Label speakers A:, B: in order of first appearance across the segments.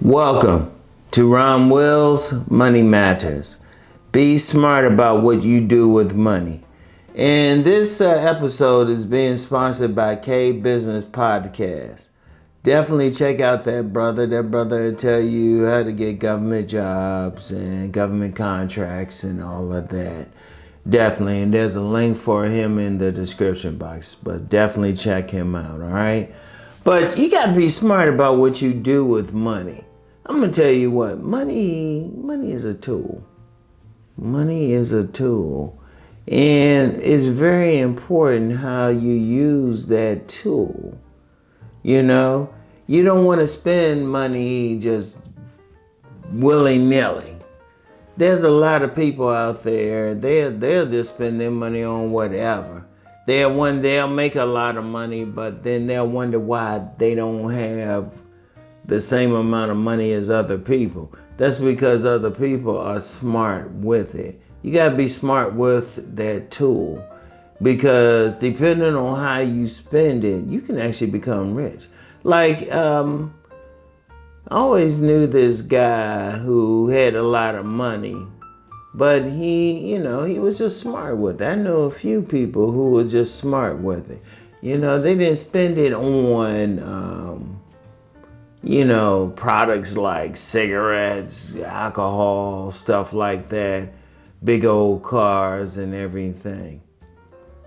A: Welcome to Rom Wills Money Matters. Be smart about what you do with money. And this episode is being sponsored by K Business Podcast. Definitely check out that brother. That brother will tell you how to get government jobs and government contracts and all of that. Definitely. And there's a link for him in the description box. But definitely check him out, all right? But you got to be smart about what you do with money. I'm going to tell you what, money is a tool. Money is a tool. And it's very important how you use that tool. You know, you don't want to spend money just willy-nilly. There's a lot of people out there, they'll just spend their money on whatever. They'll make a lot of money, but then they'll wonder why they don't have the same amount of money as other people. That's because other people are smart with it. You gotta be smart with that tool, because depending on how you spend it, you can actually become rich. Like, I always knew this guy who had a lot of money, but he was just smart with it. I know a few people who were just smart with it. You know, they didn't spend it on, products like cigarettes, alcohol, stuff like that, big old cars and everything.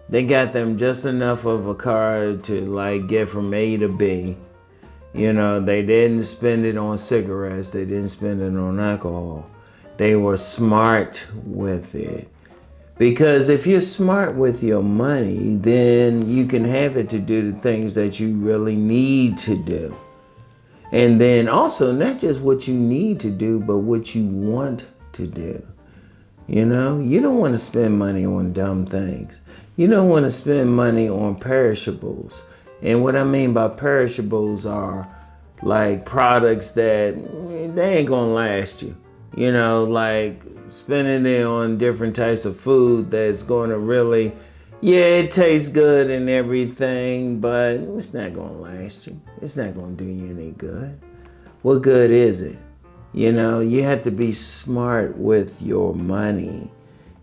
A: They got them just enough of a car to get from A to B. You know, they didn't spend it on cigarettes. They didn't spend it on alcohol. They were smart with it. Because if you're smart with your money, then you can have it to do the things that you really need to do. And then also, not just what you need to do, but what you want to do. You know, you don't want to spend money on dumb things. You don't want to spend money on perishables. And what I mean by perishables are like products that they ain't gonna last you. You know, like spending it on different types of food that's gonna really, it tastes good and everything, but it's not gonna last you. It's not gonna do you any good. What good is it? You know, you have to be smart with your money.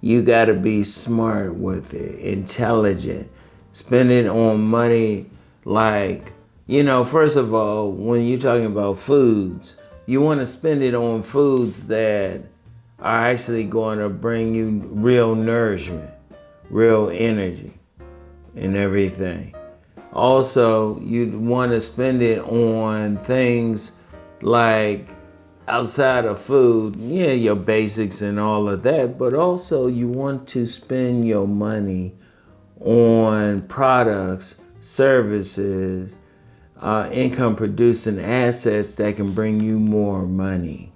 A: You gotta be smart with it, intelligent. Spending on money first of all, when you're talking about foods, you want to spend it on foods that are actually going to bring you real nourishment, real energy, and everything. Also, you want to spend it on things like outside of food, your basics and all of that, but also you want to spend your money on products, services, income producing assets that can bring you more money.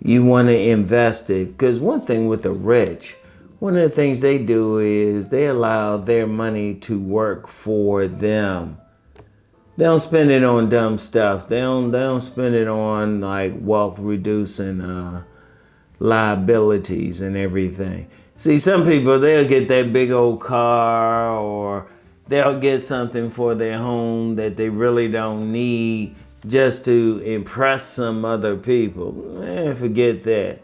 A: You want to invest it, because one thing with the rich, one of the things they do is they allow their money to work for them. They don't spend it on dumb stuff. They don't spend it on wealth reducing liabilities and everything. See, some people, they'll get that big old car, or they'll get something for their home that they really don't need just to impress some other people. Man, forget that.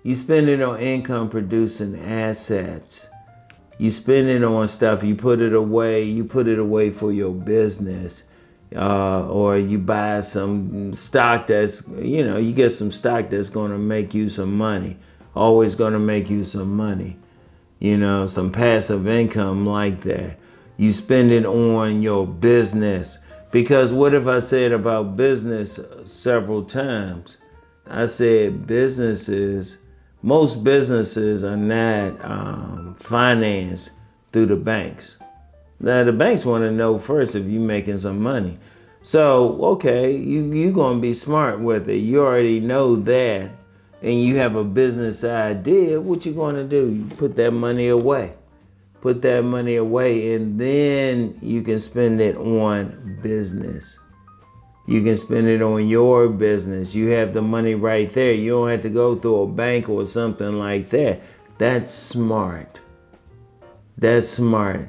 A: You spend it on income producing assets. You spend it on stuff, you put it away for your business. Or you buy some stock that's, you get some stock that's going to make you some money. Always going to make you some money. Some passive income like that. You spend it on your business. Because what if I said about business several times? I said most businesses are not financed through the banks. Now, the banks want to know first if you're making some money. So, okay, you're going to be smart with it. You already know that, and you have a business idea. What you going to do? You put that money away. Put that money away, and then you can spend it on business. You can spend it on your business. You have the money right there. You don't have to go through a bank or something like that. That's smart. That's smart.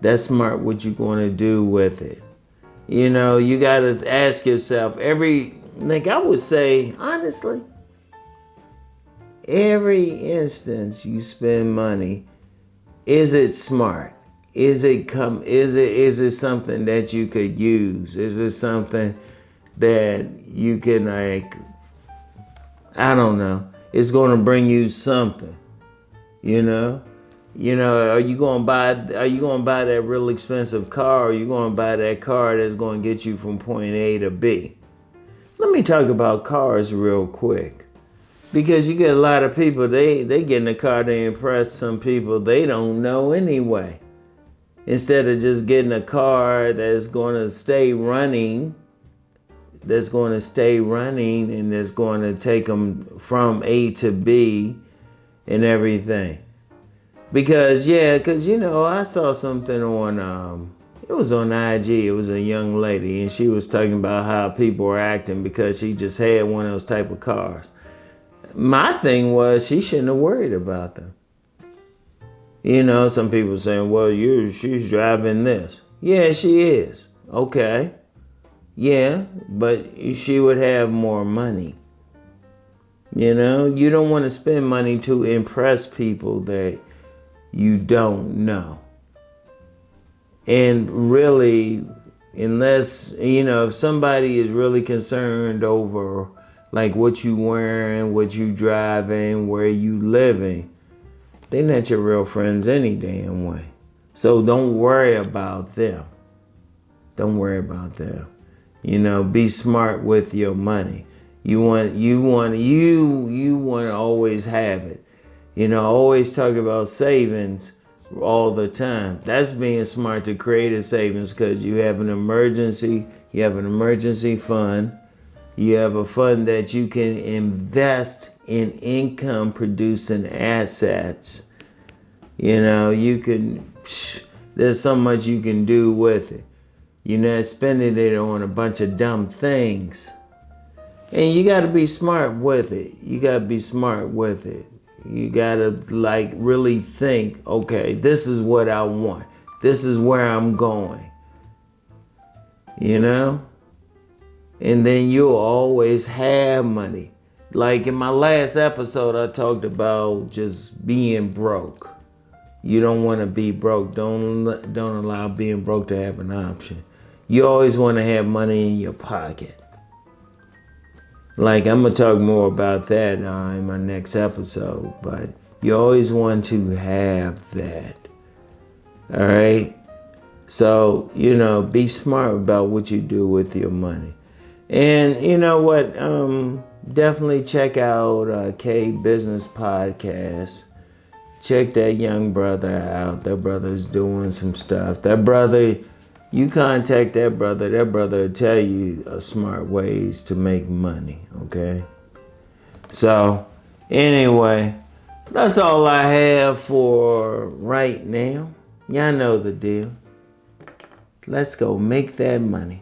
A: That's smart what you're going to do with it. You got to ask yourself, every like I would say, honestly, every instance you spend money, is it smart? Is it something that you could use? Is it something that you can, like, I don't know, it's gonna bring you something, you know? Are you gonna buy that real expensive car, or are you gonna buy that car that's gonna get you from point A to B? Let me talk about cars real quick. Because you get a lot of people, they get in the car to impress some people they don't know anyway. Instead of just getting a car that's going to stay running, and that's going to take them from A to B and everything. Because I saw something on, it was on IG. It was a young lady, and she was talking about how people were acting because she just had one of those type of cars. My thing was, she shouldn't have worried about them. Some people saying, well, she's driving this. Yeah, she is. Okay. Yeah, but she would have more money. You don't want to spend money to impress people that you don't know. And really, unless, if somebody is really concerned over like what you wearing, what you driving, where you living, they're not your real friends any damn way. So don't worry about them. Don't worry about them. Be smart with your money. You want to always have it. Always talk about savings all the time. That's being smart, to create a savings, because you have an emergency fund. You have a fund that you can invest in income producing assets. There's so much you can do with it. You're not spending it on a bunch of dumb things. And you got to be smart with it. You got to really think, okay, this is what I want. This is where I'm going. And then you'll always have money. Like in my last episode, I talked about just being broke. You don't want to be broke. Don't allow being broke to have an option. You always want to have money in your pocket. Like, I'm going to talk more about that in my next episode. But you always want to have that. All right? So, be smart about what you do with your money. And you know what? Definitely check out K Business Podcast. Check that young brother out. That brother's doing some stuff. That brother, you contact that brother will tell you smart ways to make money, okay? So, anyway, that's all I have for right now. Y'all know the deal. Let's go make that money.